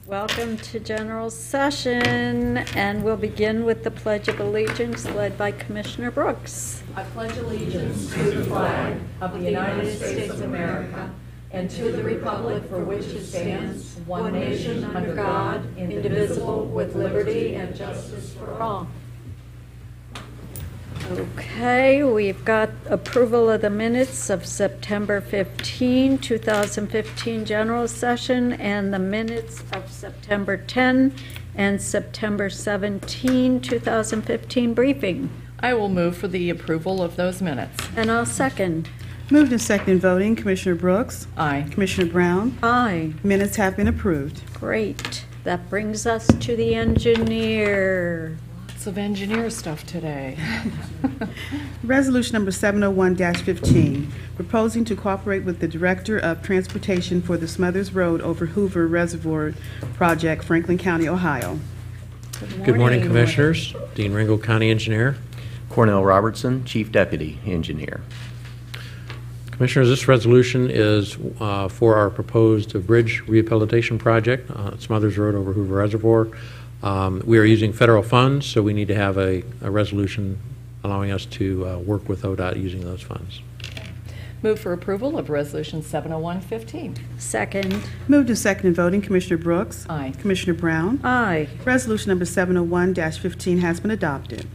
Welcome to general session, and we'll begin with the Pledge of Allegiance led by Commissioner Brooks. I pledge allegiance to the flag of the United States of America and to the republic for which it stands, one nation under God, indivisible, with liberty and justice for all. Okay, we've got approval of the minutes of September 15, 2015 general session, and the minutes of September 10 and September 17, 2015 briefing. I will move for the approval of those minutes. And I'll second. Moved and seconded voting, Commissioner Brooks. Aye. Commissioner Brown. Aye. Minutes have been approved. Great. That brings us to the engineer. Lots of engineer stuff today. Resolution number 701-15, proposing to cooperate with the Director of Transportation for the Smothers Road over Hoover Reservoir Project, Franklin County, Ohio. Good morning, Commissioners. Dean Ringel, County Engineer. Cornell Robertson, Chief Deputy Engineer. Commissioners, this resolution is for our proposed bridge rehabilitation project, Smothers Road over Hoover Reservoir. We are using federal funds, so we need to have a resolution allowing us to work with ODOT using those funds. Move for approval of Resolution 701-15. Second. Moved and seconded voting, Commissioner Brooks. Aye. Commissioner Brown. Aye. Resolution number 701-15 has been adopted.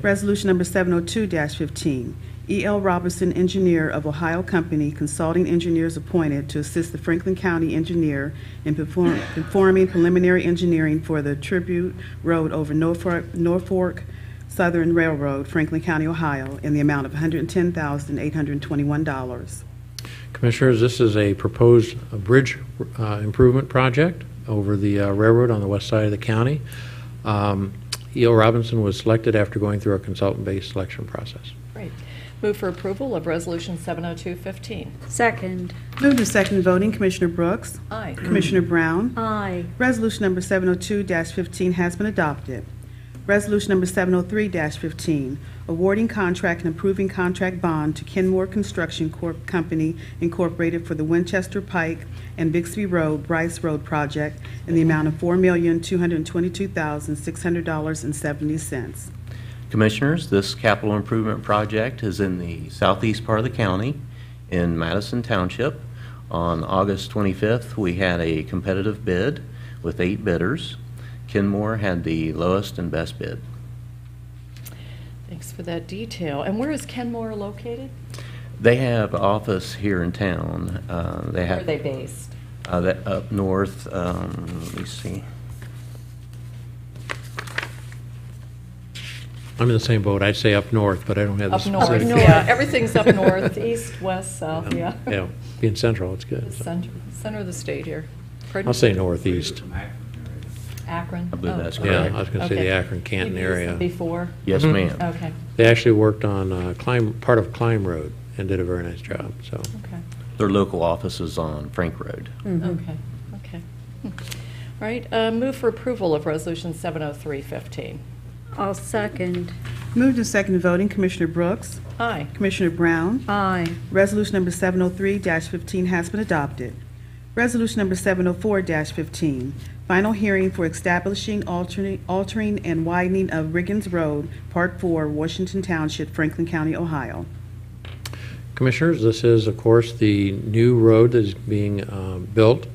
Resolution number 702-15, E.L. Robinson, Engineer of Ohio Company, consulting engineers appointed to assist the Franklin County Engineer in performing preliminary engineering for the Tribute Road over Norfolk Southern Railroad, Franklin County, Ohio, in the amount of $110,821. Commissioners, this is a proposed bridge improvement project over the railroad on the west side of the county. E.L. Robinson was selected after going through a consultant-based selection process. Great. Move for approval of Resolution 702-15. Second. Moved and seconded voting, Commissioner Brooks. Aye. Commissioner Brown. Aye. Resolution number 702-15 has been adopted. Resolution number 703-15, awarding contract and approving contract bond to Kenmore Construction Company Incorporated for the Winchester Pike and Bixby Road, Bryce Road project in the amount of $4,222,600.70. Commissioners, this capital improvement project is in the southeast part of the county in Madison Township. On August 25th, we had a competitive bid with 8 bidders. Kenmore had the lowest and best bid. Thanks for that detail. And where is Kenmore located? They have office here in town. Where are they based? Up north, let me see. I'm in the same boat. I'd say up north, but I don't have the Up north. specific. Yeah, everything's up north, east, west, south, yeah. Yeah, being central, it's good. The center of the state here. Pardon? I'll say northeast. Akron? I believe that's Yeah, correct. I was going to say Okay. the Akron-Canton You've used them area. before? Yes, Mhm. ma'am. Okay, They actually worked on part of Climb Road and did a very nice job, so. okay. Their local office is on Frank Road. Okay, okay. All right, move for approval of Resolution 703-15. I'll second. Moved and seconded voting, Commissioner Brooks. Aye. Commissioner Brown. Aye. Resolution number 703-15 has been adopted. Resolution number 704-15, final hearing for establishing, altering, and widening of Riggins Road, Part 4, Washington Township, Franklin County, Ohio. Commissioners, this is, of course, the new road that is being built.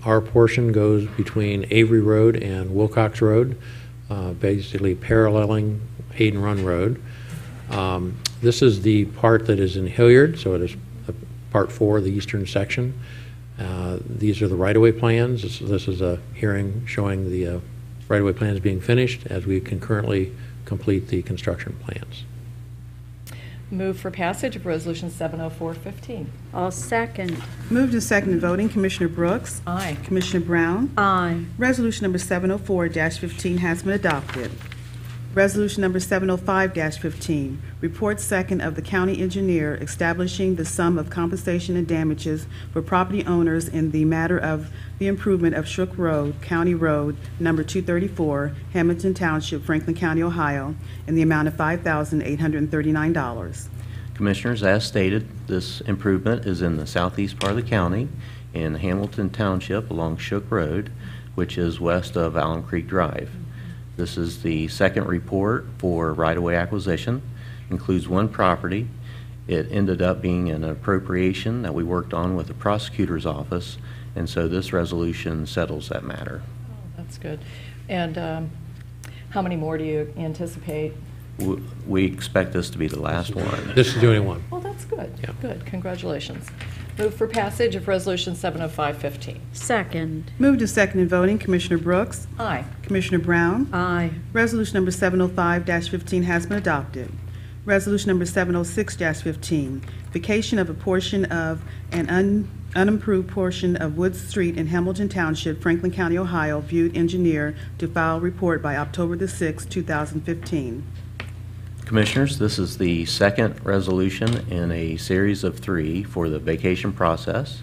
Our portion goes between Avery Road and Wilcox Road, basically paralleling Hayden Run Road. This is the part that is in Hilliard, so it is Part 4, the eastern section. These are the right-of-way plans. This is a hearing showing the right-of-way plans being finished as we concurrently complete the construction plans. Move for passage of Resolution 704-15. I'll second. Moved and seconded voting, Commissioner Brooks. Aye. Commissioner Brown. Aye. Resolution number 704-15 has been adopted. Resolution number 705-15, report second of the county engineer establishing the sum of compensation and damages for property owners in the matter of the improvement of Shook Road, County Road, number 234, Hamilton Township, Franklin County, Ohio, in the amount of $5,839. Commissioners, as stated, this improvement is in the southeast part of the county in Hamilton Township along Shook Road, which is west of Allen Creek Drive. This is the second report for right-of-way acquisition, includes one property. It ended up being an appropriation that we worked on with the prosecutor's office, and so this resolution settles that matter. That's good. And how many more do you anticipate? We expect this to be the last one. This is the only one. Well, that's good. Yeah. Good. Congratulations. Move for passage of Resolution 70515. Second. Moved and seconded voting, Commissioner Brooks, Aye. Commissioner Brown. Aye. Resolution number 705-15 has been adopted. Resolution number 706-15, vacation of a portion of an unimproved portion of Woods Street in Hamilton Township, Franklin County, Ohio, viewed engineer to file report by October the 6th, 2015. Commissioners, this is the second resolution in a series of 3 for the vacation process.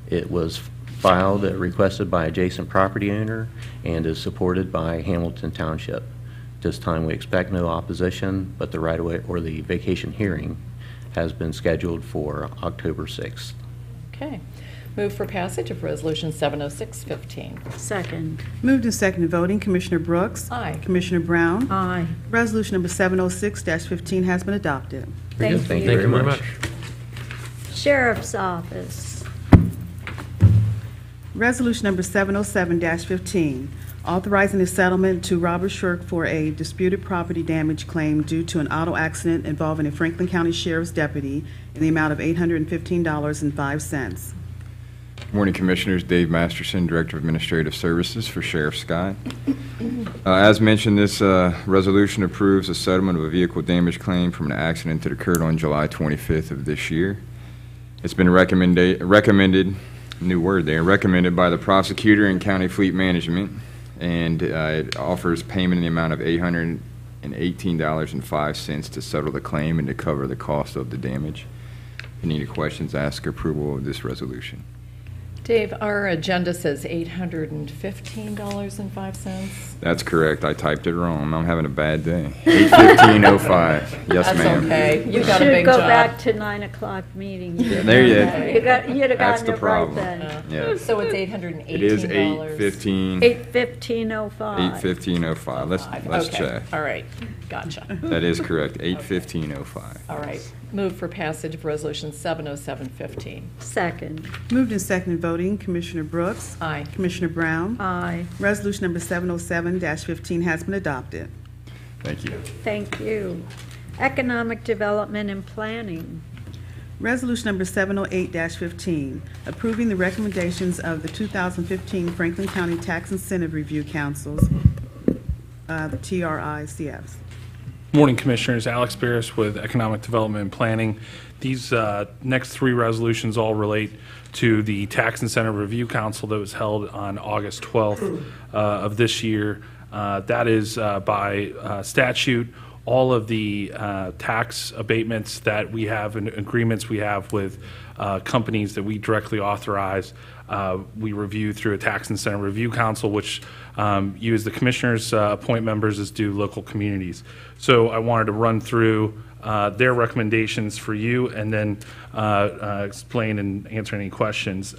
It was filed, requested by adjacent property owner, and is supported by Hamilton Township. This time we expect no opposition, but the right-of-way or the vacation hearing has been scheduled for October 6th. Okay. Move for passage of Resolution 70615. Second. Moved and seconded voting, Commissioner Brooks. Aye. Commissioner Brown. Aye. Resolution number 706-15 has been adopted. Very good. Thank Thank you very much. Sheriff's Office. Resolution number 707-15, authorizing a settlement to Robert Shirk for a disputed property damage claim due to an auto accident involving a Franklin County Sheriff's deputy in the amount of $815.05. Morning, Commissioners. Dave Masterson, Director of Administrative Services for Sheriff Scott. As mentioned, this resolution approves a settlement of a vehicle damage claim from an accident that occurred on July 25th of this year. It's been recommended by the prosecutor and county fleet management, and it offers payment in the amount of $818.05 to settle the claim and to cover the cost of the damage. If any questions, ask approval of this resolution. Dave, our agenda says $815.05. That's correct. I typed it wrong. I'm having a bad day. 815.05. Yes, That's ma'am. okay. You got a Should big go job. back to 9 o'clock meeting. There you go. You'd have That's gotten the it right problem. then. Yeah. So it's $818. It is 815. 8:15:05. 815.05. Let's Okay. check. All right. Gotcha. That is correct. 815.05. All right. Move for passage of Resolution 70715. Second. Moved and seconded voting, Commissioner Brooks. Aye. Commissioner Brown. Aye. Resolution number 707-15 has been adopted. Thank you. Thank you. Economic Development and Planning. Resolution number 708-15, approving the recommendations of the 2015 Franklin County Tax Incentive Review Councils, the TRICFs. Morning, Commissioners. Alex Barris with Economic Development and Planning. These next 3 resolutions all relate to the Tax Incentive Review Council that was held on August 12th of this year. That is by statute. All of the tax abatements that we have and agreements we have with companies that we directly authorize, we review through a Tax Incentive Review Council, which you as the Commissioners appoint members, as do local communities. So I wanted to run through their recommendations for you and then explain and answer any questions.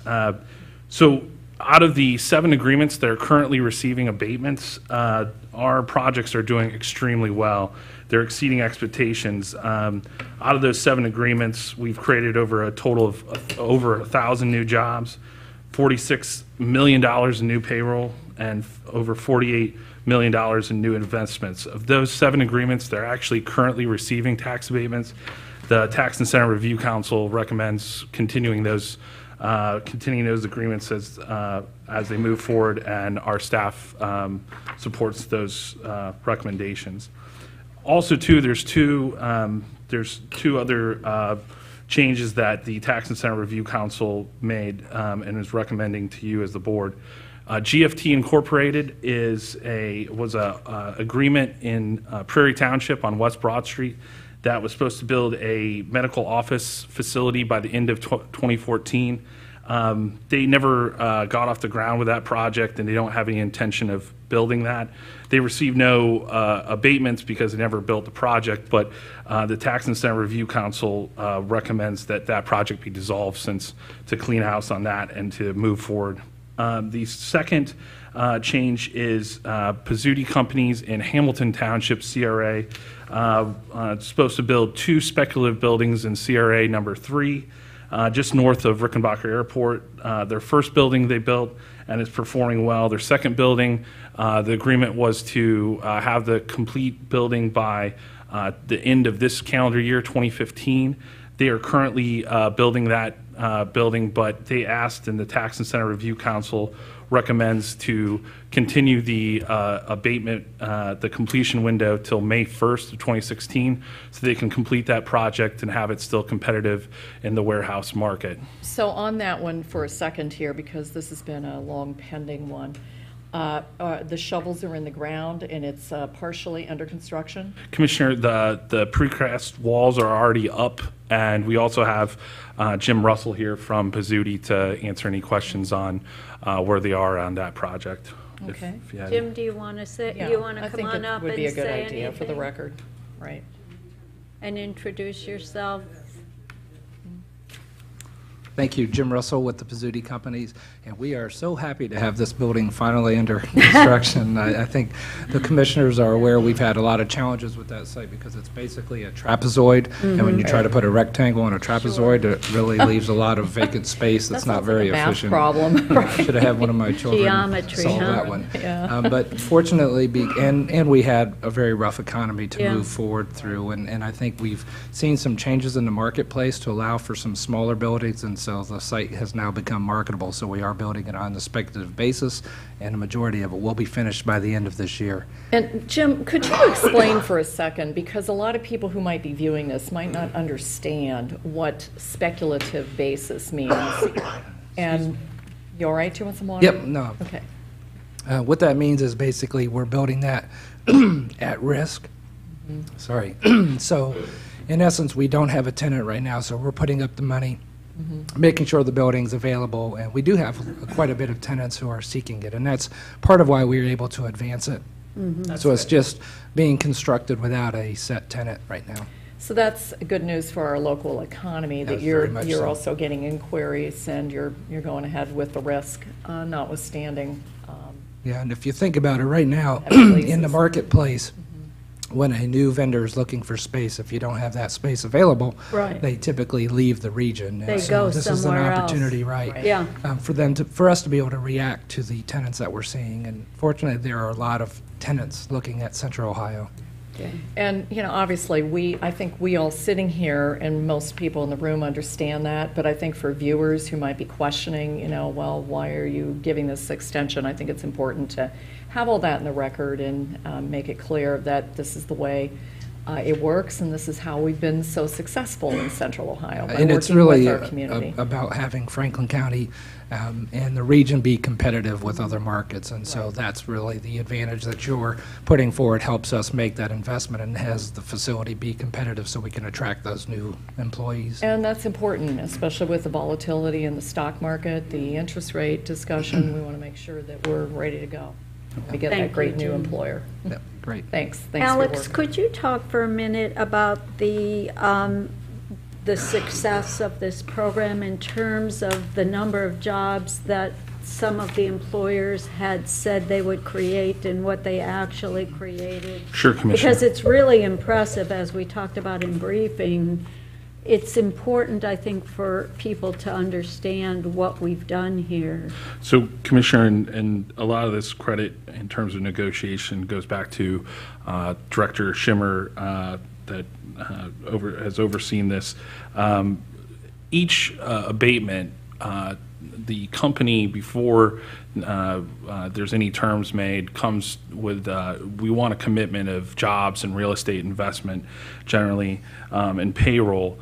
So out of the 7 agreements that are currently receiving abatements, our projects are doing extremely well. They're exceeding expectations. Out of those 7 agreements, we've created over a total of over 1,000 new jobs, $46 million in new payroll, and over $48 million in new investments. Of those 7 agreements, they're actually currently receiving tax abatements. The Tax Incentive Review Council recommends continuing those agreements as they move forward, and our staff supports those recommendations. Also, too, there's two other changes that the Tax Incentive Review Council made and is recommending to you as the board. GFT Incorporated was a agreement in Prairie Township on West Broad Street that was supposed to build a medical office facility by the end of 2014. They never got off the ground with that project, and they don't have any intention of building that. They received no abatements because they never built the project, but the Tax Incentive Review Council recommends that that project be dissolved since to clean house on that and to move forward. The second change is Pizzuti Companies in Hamilton Township, CRA. Supposed to build 2 speculative buildings in CRA number 3, just north of Rickenbacker Airport. Their first building they built and is performing well. Their second building, the agreement was to have the complete building by the end of this calendar year, 2015. They are currently building that building, but they asked, and the Tax Incentive Review Council recommends to continue the abatement, the completion window till May 1st of 2016, so they can complete that project and have it still competitive in the warehouse market. So on that one for a second here, because this has been a long pending one, the shovels are in the ground and it's partially under construction? Commissioner, the precast walls are already up, and we also have Jim Russell here from Pizzuti to answer any questions on where they are on that project. Okay. If you had- Jim, do you want to say, Yeah, you want to come on I up think it would and be a good say idea for the anything? record, right? And introduce yourself? Thank you, Jim Russell with the Pizzuti Companies, and we are so happy to have this building finally under construction. I think the commissioners are aware we've had a lot of challenges with that site because it's basically a trapezoid, and when you try to put a rectangle on a trapezoid, it really leaves a lot of vacant space that's not very efficient. That sounds like a math problem. I should have had one of my children Geometry, solve huh? that one. Yeah. But fortunately, and we had a very rough economy to Yeah. move forward through, and I think we've seen some changes in the marketplace to allow for some smaller buildings, and so the site has now become marketable, so we are building it on a speculative basis, and a majority of it will be finished by the end of this year. And Jim, could you explain for a second, because a lot of people who might be viewing this might not understand what speculative basis means. And you all right? Do you want some water? Yep, no. Okay. What that means is basically we're building that at risk. Sorry. So in essence, we don't have a tenant right now, so we're putting up the money, making sure the building's available, and we do have quite a bit of tenants who are seeking it, and that's part of why we were able to advance it. So it's just being constructed without a set tenant right now. So that's good news for our local economy, that Yes, very much you're so. also getting inquiries and you're going ahead with the risk, notwithstanding. Yeah, and if you think about it right now, Heavy in leases. the marketplace, when a new vendor is looking for space, if you don't have that space available, Right. they typically leave the region. And They so go this is an somewhere else. opportunity, right? Yeah. For us to be able to react to the tenants that we're seeing. And fortunately, there are a lot of tenants looking at Central Ohio. And, obviously, I think we all sitting here and most people in the room understand that, but I think for viewers who might be questioning, well, why are you giving this extension? I think it's important to have all that in the record and make it clear that this is the way it works and this is how we've been so successful in Central Ohio by And it's working with really our community. about having Franklin County and the region be competitive with other markets. And so that's really the advantage that you're putting forward, helps us make that investment and has the facility be competitive so we can attract those new employees. And that's important, especially with the volatility in the stock market, the interest rate discussion. We want to make sure that we're ready to go. We get Thank that great you, new Jim. employer. Yep, great. Thanks for your Alex, work. could you talk for a minute about the success of this program in terms of the number of jobs that some of the employers had said they would create and what they actually created? Sure, Commissioner. Because it's really impressive, as we talked about in briefing. It's important, I think, for people to understand what we've done here. So, Commissioner, and a lot of this credit in terms of negotiation goes back to Director Schimmer that has overseen this. Each abatement, the company, before there's any terms made, comes with, we want a commitment of jobs and real estate investment generally, and payroll.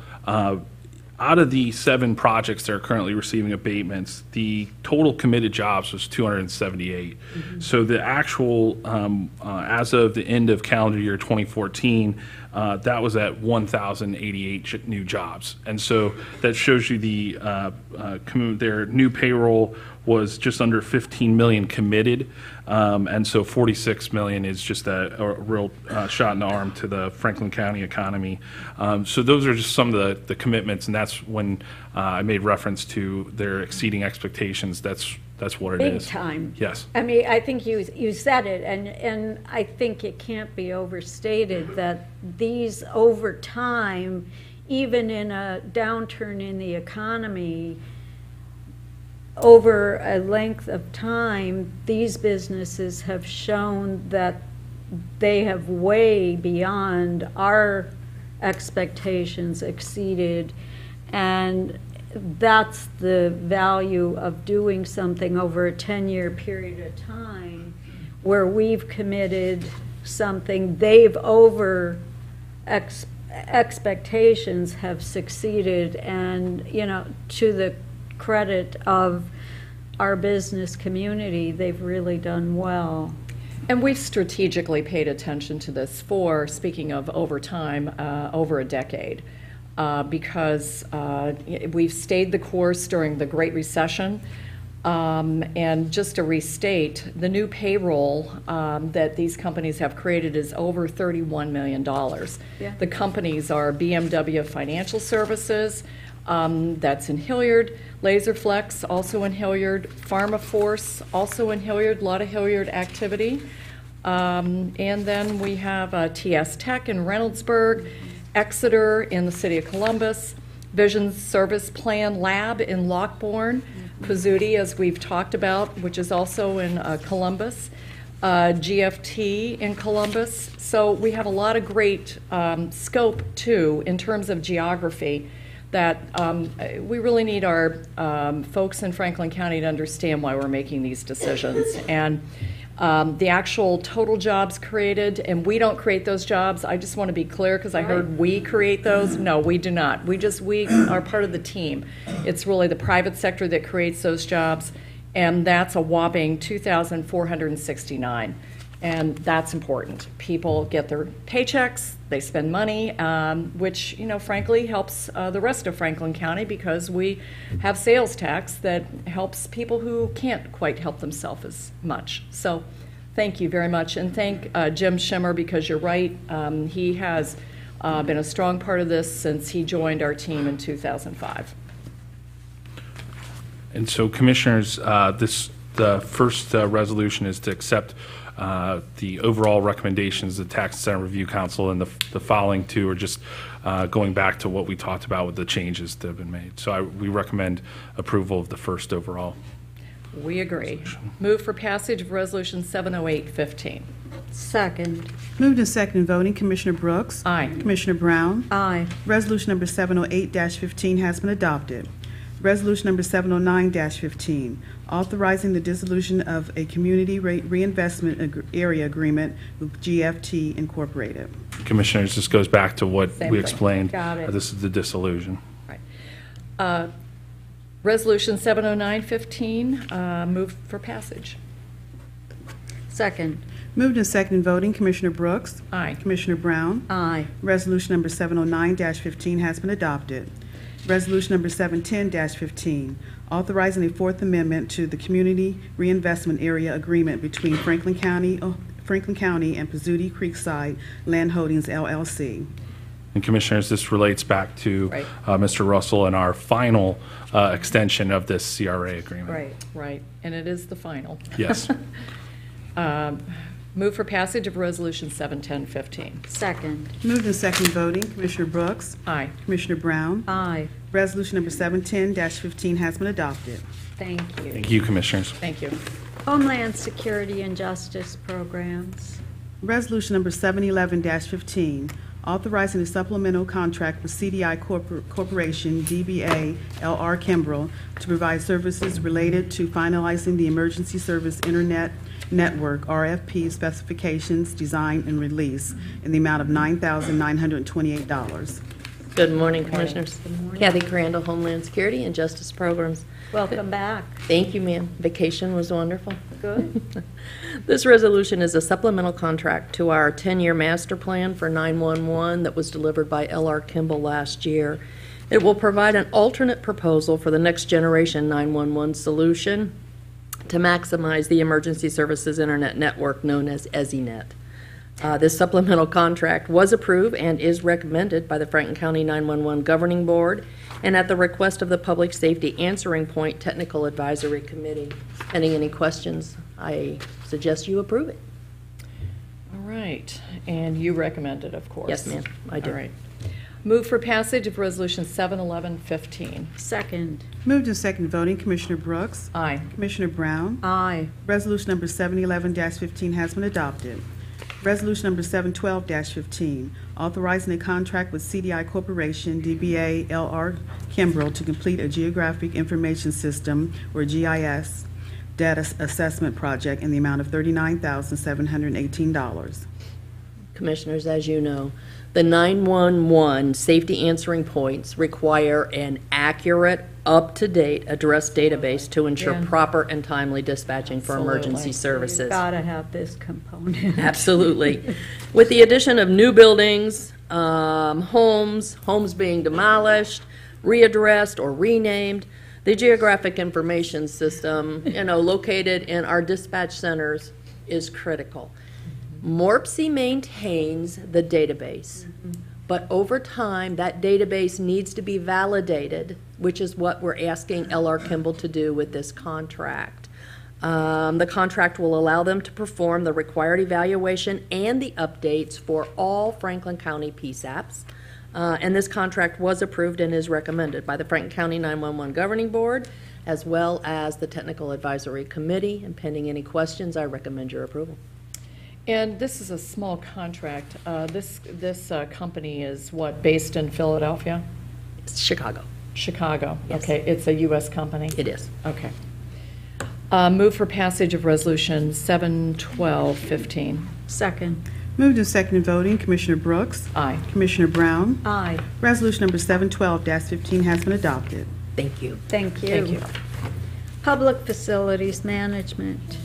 Out of the 7 projects that are currently receiving abatements, the total committed jobs was 278. So the actual, as of the end of calendar year 2014, that was at 1,088 new jobs. And so that shows you their new payroll was just under 15 million committed, and so 46 million is just a real shot in the arm to the Franklin County economy. So those are just some of the commitments, and that's when I made reference to their exceeding expectations. That's what it is. Big time. Yes. I mean, I think you said it, and I think it can't be overstated that these over time, even in a downturn in the economy, over a length of time, these businesses have shown that they have way beyond our expectations exceeded, and that's the value of doing something over a 10-year period of time where we've committed something, they've over expectations have succeeded, and to the credit of our business community, they've really done well. And we've strategically paid attention to this for, speaking of over time, over a decade, because we've stayed the course during the Great Recession. And just to restate, the new payroll that these companies have created is over $31 million. Yeah. The companies are BMW Financial Services, that's in Hilliard, Laserflex, also in Hilliard, PharmaForce, also in Hilliard, a lot of Hilliard activity. And then we have TS Tech in Reynoldsburg, Exeter in the city of Columbus, Vision Service Plan Lab in Lockbourne, Pizzuti, as we've talked about, which is also in Columbus, GFT in Columbus. So we have a lot of great scope, too, in terms of geography, that we really need our folks in Franklin County to understand why we're making these decisions. And the actual total jobs created, and we don't create those jobs. I just want to be clear, because I heard we create those. No, we do not. We are part of the team. It's really the private sector that creates those jobs, and that's a whopping 2,469. And that's important. People get their paychecks, they spend money, which, frankly, helps the rest of Franklin County, because we have sales tax that helps people who can't quite help themselves as much. So thank you very much. And thank Jim Schimmer, because you're right. He has been a strong part of this since he joined our team in 2005. And so, Commissioners, the first resolution is to accept the overall recommendations of the Tax Incentive Review Council, and the following two are just going back to what we talked about with the changes that have been made. So we recommend approval of the first overall. We agree. Move for passage of Resolution 708-15. Second. Moved and seconded voting, Commissioner Brooks. Aye. Commissioner Brown. Aye. Resolution number 708-15 has been adopted. Resolution number 709-15, authorizing the dissolution of a community reinvestment area agreement with GFT Incorporated. Commissioners, this goes back to what Same we thing. explained. Got it. This is the dissolution. Right. Resolution 709-15, move for passage. Second. Moved and seconded voting, Commissioner Brooks. Aye. Commissioner Brown. Aye. Resolution number 709-15 has been adopted. Resolution number 710-15, authorizing a Fourth Amendment to the Community Reinvestment Area Agreement between Franklin County and Pizzuti Creekside Land Holdings, LLC. And Commissioners, this relates back to Right. Mr. Russell and our final extension of this CRA agreement. Right. Right, and it is the final. Yes. Move for passage of Resolution 710-15. Second. Moved and seconded voting, Commissioner Brooks. Aye. Commissioner Brown. Aye. Resolution number 710-15 has been adopted. Thank you. Thank you, Commissioners. Thank you. Homeland Security and Justice Programs. Resolution number 711-15, authorizing a supplemental contract with CDI Corporation, DBA, LR Kimbrell, to provide services related to finalizing the Emergency Service Internet Network, RFP specifications, design, and release in the amount of $9,928. Good morning, Commissioners. Kathy Crandall, Homeland Security and Justice Programs. Welcome back. Thank you, ma'am. Vacation was wonderful. Good. This resolution is a supplemental contract to our 10-year master plan for 911 that was delivered by L.R. Kimball last year. It will provide an alternate proposal for the next generation 911 solution to maximize the emergency services internet network known as EZNet. This supplemental contract was approved and is recommended by the Franklin County 911 Governing Board and at the request of the Public Safety Answering Point Technical Advisory Committee. Pending any questions, I suggest you approve it. All right, and you recommend it, of course. Yes, ma'am, I do. All right. Move for passage of Resolution 71115. Second. Moved and second voting, Commissioner Brooks. Aye. Commissioner Brown. Aye. Resolution number 711-15 has been adopted. Resolution number 712-15, authorizing a contract with CDI Corporation, DBA L.R. Kimball, to complete a Geographic Information System, or GIS, data assessment project in the amount of $39,718. Commissioners, as you know, the 911 safety answering points require an accurate, up-to-date address database to ensure Yeah. proper and timely dispatching for emergency Absolutely. services. Gotta have this component. Absolutely. With the addition of new buildings, homes being demolished, readdressed, or renamed, the geographic information system, located in our dispatch centers is critical. MORPC maintains the database, but over time, that database needs to be validated, which is what we're asking L.R. Kimball to do with this contract. The contract will allow them to perform the required evaluation and the updates for all Franklin County PSAPs. And this contract was approved and is recommended by the Franklin County 911 Governing Board, as well as the Technical Advisory Committee. And pending any questions, I recommend your approval. And this is a small contract. This company is what, based in Philadelphia? It's Chicago. Chicago. Yes. Okay, it's a U.S. company? It is. Okay. Move for passage of Resolution 71215. Second. Moved and second voting, Commissioner Brooks. Aye. Commissioner Brown. Aye. Resolution number 712-15 has been adopted. Thank you. Thank you. Thank you. Public Facilities Management.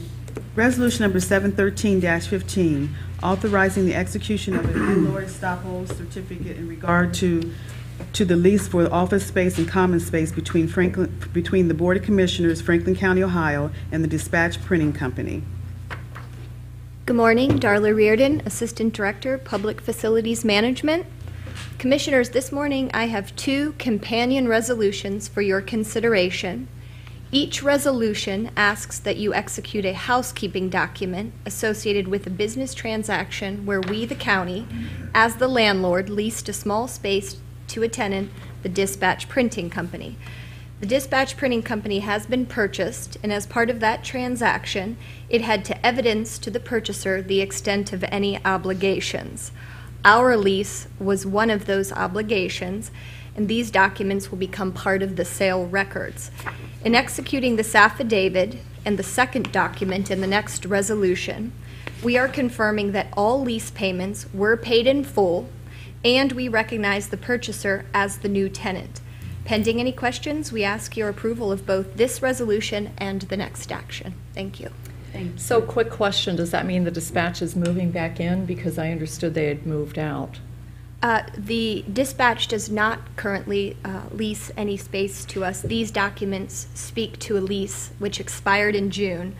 Resolution number 713-15, authorizing the execution of a landlord estoppel certificate in regard to the lease for office space and common space between the Board of Commissioners, Franklin County, Ohio, and the Dispatch Printing Company. Good morning, Darla Reardon, Assistant Director, Public Facilities Management. Commissioners, this morning I have two companion resolutions for your consideration. Each resolution asks that you execute a housekeeping document associated with a business transaction where we, the county, as the landlord, leased a small space to a tenant, the Dispatch Printing Company. The Dispatch Printing Company has been purchased, and as part of that transaction, it had to evidence to the purchaser the extent of any obligations. Our lease was one of those obligations, and these documents will become part of the sale records. In executing this affidavit and the second document in the next resolution, we are confirming that all lease payments were paid in full, and we recognize the purchaser as the new tenant. Pending any questions, we ask your approval of both this resolution and the next action. Thank you. So quick question, does that mean the dispatch is moving back in? Because I understood they had moved out. The dispatch does not currently lease any space to us. These documents speak to a lease which expired in June,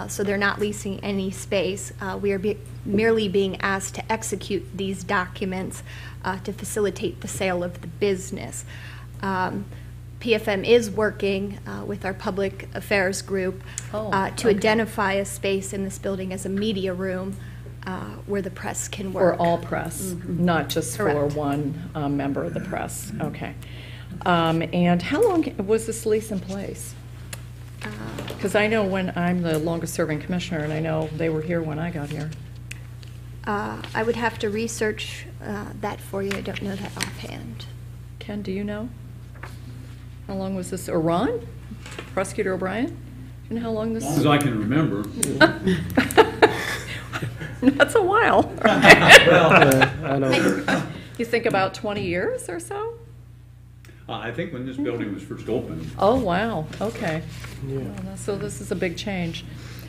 so they're not leasing any space. We are merely being asked to execute these documents to facilitate the sale of the business. PFM is working with our public affairs group to identify a space in this building as a media room where the press can work. For all press, not just for Correct. one member of the press. Okay. And how long was this lease in place? Because I know when I'm the longest-serving commissioner, and I know they were here when I got here. I would have to research that for you. I don't know that offhand. Ken, do you know? How long was this? Or Ron? Prosecutor O'Brien? Do you know how long this? As long as I can remember. That's a while. You think about 20 years or so? I think when this building was first opened, Oh, wow, okay. So this is a big change.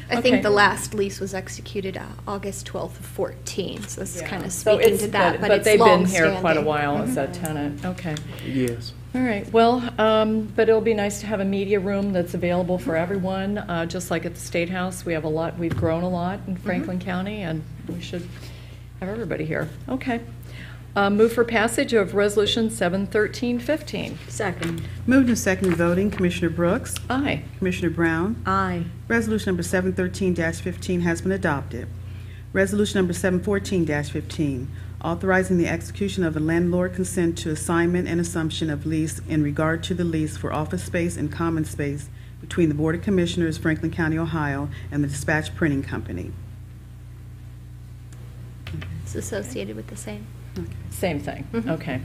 I Okay. think the last lease was executed August 12th of 14, so this is kind of So speaking it's- to that, but it's they've been here long-standing. quite a while as a tenant, okay. Yes. All right, well, but it'll be nice to have a media room that's available for everyone, just like at the State House. We have a lot, we've grown a lot in Franklin County, and we should have everybody here. Okay. Move for passage of Resolution 71315. Second. Moved and seconded voting, Commissioner Brooks, Aye. Commissioner Brown. Aye. Resolution number 713-15 has been adopted. Resolution number 714-15, authorizing the execution of a landlord consent to assignment and assumption of lease in regard to the lease for office space and common space between the Board of Commissioners, Franklin County, Ohio, and the Dispatch Printing Company. It's associated with the same. Same thing, okay.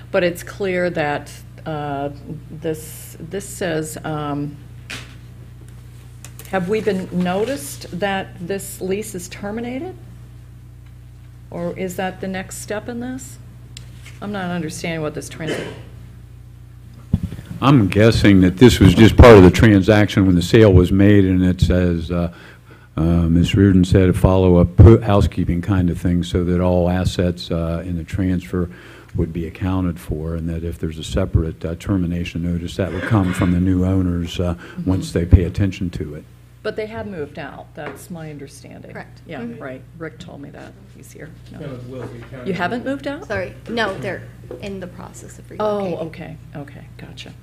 But it's clear that this says, have we been noticed that this lease is terminated? Or is that the next step in this? I'm not understanding what this I'm guessing that this was just part of the transaction when the sale was made, and it says, Ms. Reardon said, a follow-up housekeeping kind of thing, so that all assets in the transfer would be accounted for, and that if there's a separate termination notice, that would come from the new owners once they pay attention to it. But they have moved out, that's my understanding. Correct. Yeah, right. Rick told me that. He's here. No. You haven't moved out? Sorry, no, they're in the process of relocating. Oh, okay, okay, gotcha.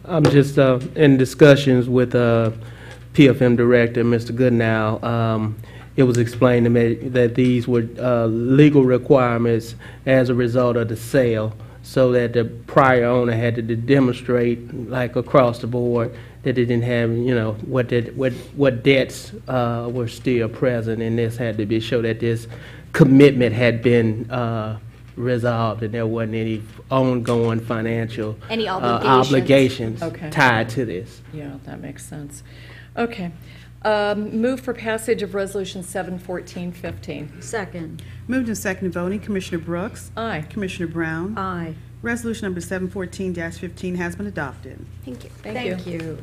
I'm just in discussions with PFM Director, Mr. Goodnow. It was explained to me that these were legal requirements as a result of the sale, so that the prior owner had to demonstrate, like across the board, that they didn't have, you know, what debts were still present, and this had to be show that this commitment had been resolved, and there wasn't any ongoing financial Any obligations Okay. tied to this. Yeah, that makes sense. Okay. Move for passage of Resolution 71415. Second. Moved and seconded voting, Commissioner Brooks, Aye. Commissioner Brown. Aye. Resolution number 714-15 has been adopted. Thank you. Thank you.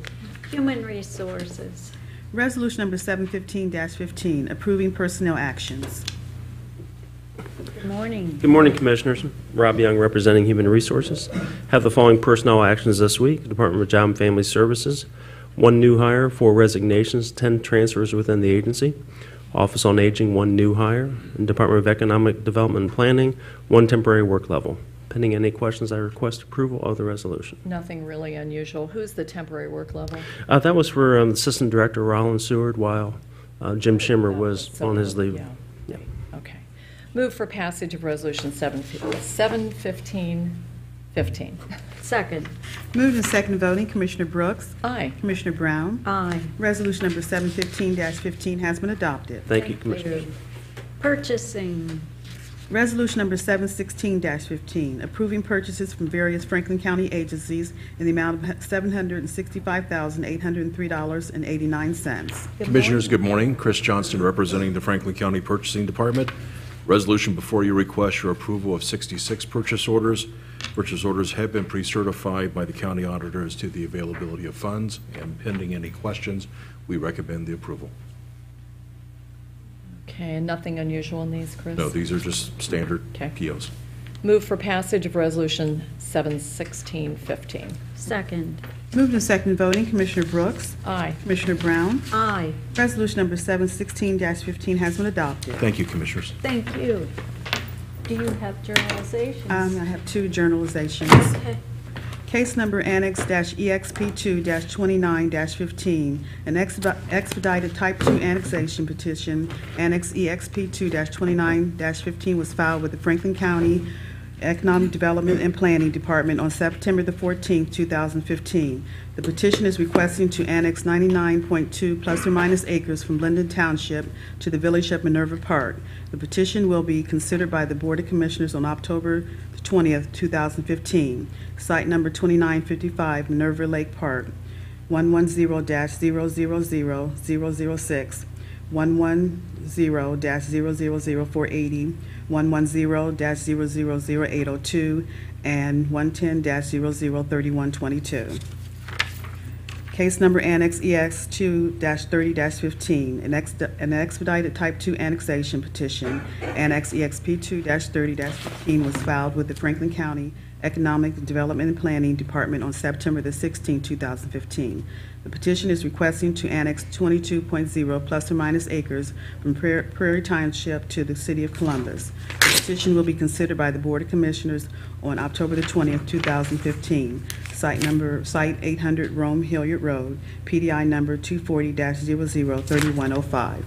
Human Resources. Resolution number 715-15, approving personnel actions. Good morning. Good morning, Commissioners. Rob Young, representing Human Resources. Have the following personnel actions this week. Department of Job and Family Services, 1 new hire, 4 resignations, 10 transfers within the agency. Office on Aging, 1 new hire. And Department of Economic Development and Planning, 1 temporary work level. Pending any questions, I request approval of the resolution. Nothing really unusual. Who's the temporary work level? That was for Assistant Director Rollins Seward while Jim Schimmer was on his leave. Yeah. Okay. Move for passage of Resolution 71515. Second. Moved and seconded voting, Commissioner Brooks, Aye. Commissioner Brown. Aye. Resolution number 715-15 has been adopted. Thank you, Commissioners. Purchasing. Resolution number 716-15, approving purchases from various Franklin County agencies in the amount of $765,803.89. Commissioners, good morning. Chris Johnston, representing the Franklin County Purchasing Department. Resolution before you requests your approval of 66 purchase orders. Purchase orders have been pre-certified by the county auditor as to the availability of funds, and pending any questions, we recommend the approval. Okay, and nothing unusual in these, Chris? No, these are just standard Okay. POs. Move for passage of Resolution 71615. Second. Moved and seconded voting, Commissioner Brooks, Aye. Commissioner Brown. Aye. Resolution number 716-15 has been adopted. Thank you, Commissioners. Thank you. Do you have journalizations? I have 2 journalizations. Okay. Case number Annex-EXP2-29-15, an expedited Type 2 annexation petition, Annex EXP2-29-15, was filed with the Franklin County Economic Development and Planning Department on September the 14th, 2015. The petition is requesting to annex 99.2 plus or minus acres from Linden Township to the Village of Minerva Park. The petition will be considered by the Board of Commissioners on October the 20th, 2015. Site number 2955, Minerva Lake Park, 110-000-006. 110-0000480, 110-0000802, and 110-003122. Case number Annex EX 2-30-15, an expedited Type 2 annexation petition, Annex EXP 2-30-15 was filed with the Franklin County Economic Development and Planning Department on September the 16th, 2015. The petition is requesting to annex 22.0 plus or minus acres from Prairie Township to the City of Columbus. The petition will be considered by the Board of Commissioners on October the 20th, 2015. Site 800 Rome Hilliard Road, PDI number 240-003105.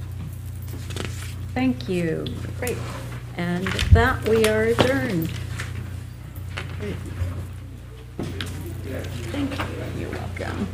Thank you. Great. And with that, we are adjourned. Thank you. You're welcome.